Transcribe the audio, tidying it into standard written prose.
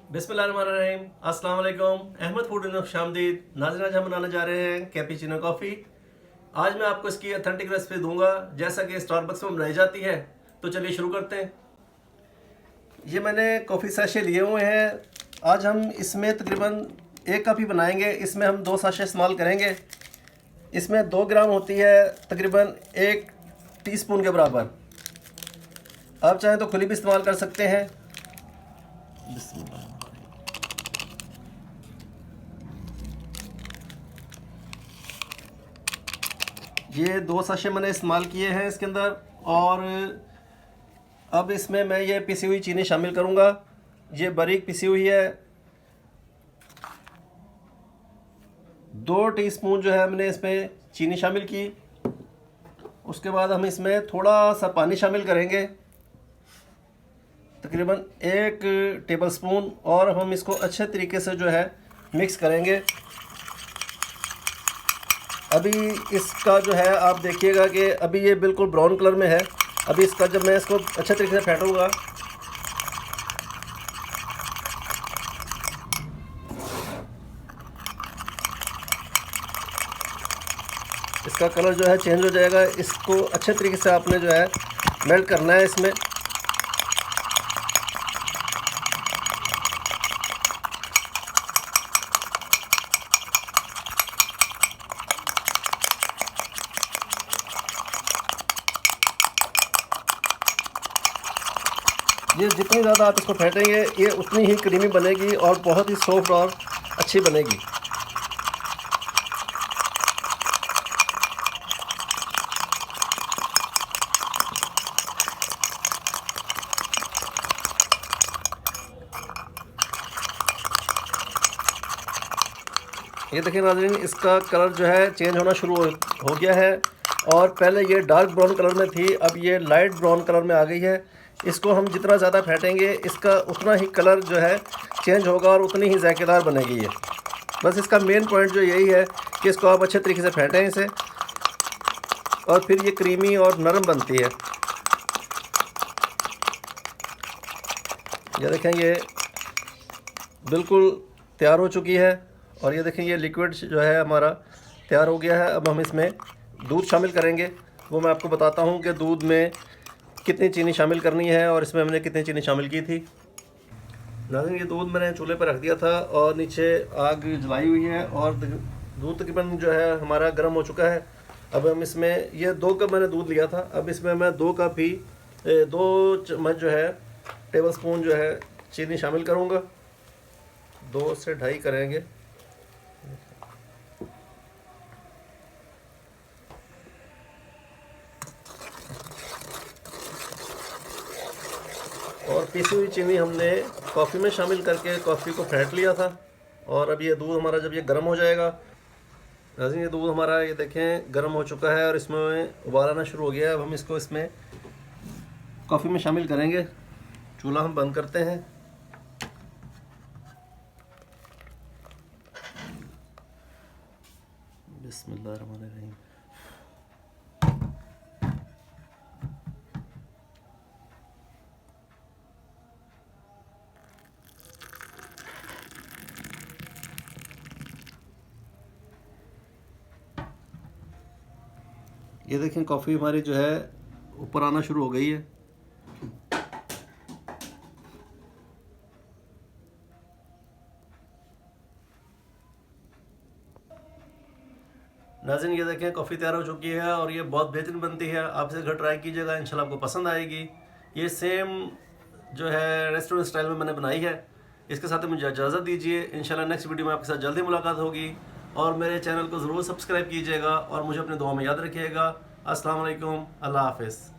बिस्मिल्लाहिर्रहमानिर्रहीम। अस्सलाम वालेकुम। अहमद फूड में खुशामदीद। नाज़रीन, आज हम बनाने जा रहे हैं कैपेचिनो कॉफ़ी। आज मैं आपको इसकी अथेंटिक रेसिपी दूंगा जैसा कि स्टारबक्स में बनाई जाती है। तो चलिए शुरू करते हैं। ये मैंने कॉफ़ी सैशे लिए हुए हैं। आज हम इसमें तकरीबन 1 कप ही बनाएंगे। इसमें हम 2 सैशे इस्तेमाल करेंगे। इसमें 2 ग्राम होती है, तकरीबन 1 टीस्पून के बराबर। आप चाहें तो खुली भी इस्तेमाल कर सकते हैं। बिस्मिल्लाह। ये 2 सैशे मैंने इस्तेमाल किए हैं इसके अंदर। और अब इसमें मैं ये पिसी हुई चीनी शामिल करूँगा। ये बारीक पिसी हुई है। 2 टीस्पून जो है हमने इसमें चीनी शामिल की। उसके बाद हम इसमें थोड़ा सा पानी शामिल करेंगे, तकरीबन 1 टेबलस्पून, और हम इसको अच्छे तरीके से जो है मिक्स करेंगे। अभी इसका जो है आप देखिएगा कि अभी ये बिल्कुल ब्राउन कलर में है। अभी इसका जब मैं इसको अच्छे तरीके से फेंटूंगा, इसका कलर जो है चेंज हो जाएगा। इसको अच्छे तरीके से आपने जो है मेल्ट करना है इसमें। ये जितनी ज़्यादा आप इसको फेंटेंगे ये उतनी ही क्रीमी बनेगी और बहुत ही सॉफ्ट और अच्छी बनेगी। ये देखिए नाज़रीन, इसका कलर जो है चेंज होना शुरू हो गया है। और पहले ये डार्क ब्राउन कलर में थी, अब ये लाइट ब्राउन कलर में आ गई है। इसको हम जितना ज़्यादा फेंटेंगे इसका उतना ही कलर जो है चेंज होगा और उतनी ही जायकेदार बनेगी ये। बस इसका मेन पॉइंट जो यही है कि इसको आप अच्छे तरीके से फेंटें इसे, और फिर ये क्रीमी और नरम बनती है। ये देखें, ये बिल्कुल तैयार हो चुकी है। और ये देखें, ये लिक्विड जो है हमारा तैयार हो गया है। अब हम इसमें दूध शामिल करेंगे। वो मैं आपको बताता हूँ कि दूध में कितनी चीनी शामिल करनी है और इसमें हमने कितनी चीनी शामिल की थी। नाज़रीन, ये दूध मैंने चूल्हे पर रख दिया था और नीचे आग जलाई हुई है और दूध तकरीबन जो है हमारा गर्म हो चुका है। अब हम इसमें, ये 2 कप मैंने दूध लिया था, अब इसमें मैं 2 कप ही 2 चम्मच जो है टेबल स्पून जो है चीनी शामिल करूँगा। 2 से 2.5 करेंगे। और पिसी हुई चीनी हमने कॉफ़ी में शामिल करके कॉफ़ी को फेंट लिया था। और अब ये दूध हमारा जब ये गर्म हो जाएगा, नाज़रीन ये दूध हमारा ये देखें गर्म हो चुका है और इसमें उबाल आना शुरू हो गया है। अब हम इसको इसमें कॉफ़ी में शामिल करेंगे। चूल्हा हम बंद करते हैं। बिस्मिल्लाहिर्रहमानिर्रहीम। ये देखें, कॉफ़ी हमारी जो है ऊपर आना शुरू हो गई है। नाज़रीन, ये देखें कॉफ़ी तैयार हो चुकी है और ये बहुत बेहतरीन बनती है। आप इसे घर ट्राई कीजिएगा, इंशाल्लाह आपको पसंद आएगी। ये सेम जो है रेस्टोरेंट स्टाइल में मैंने बनाई है। इसके साथ मुझे इजाज़त दीजिए। इंशाल्लाह नेक्स्ट वीडियो में आपके साथ जल्दी मुलाकात होगी। और मेरे चैनल को ज़रूर सब्सक्राइब कीजिएगा और मुझे अपने दुआ में याद रखिएगा। अस्सलाम वालेकुम, अल्लाह हाफ़िज़।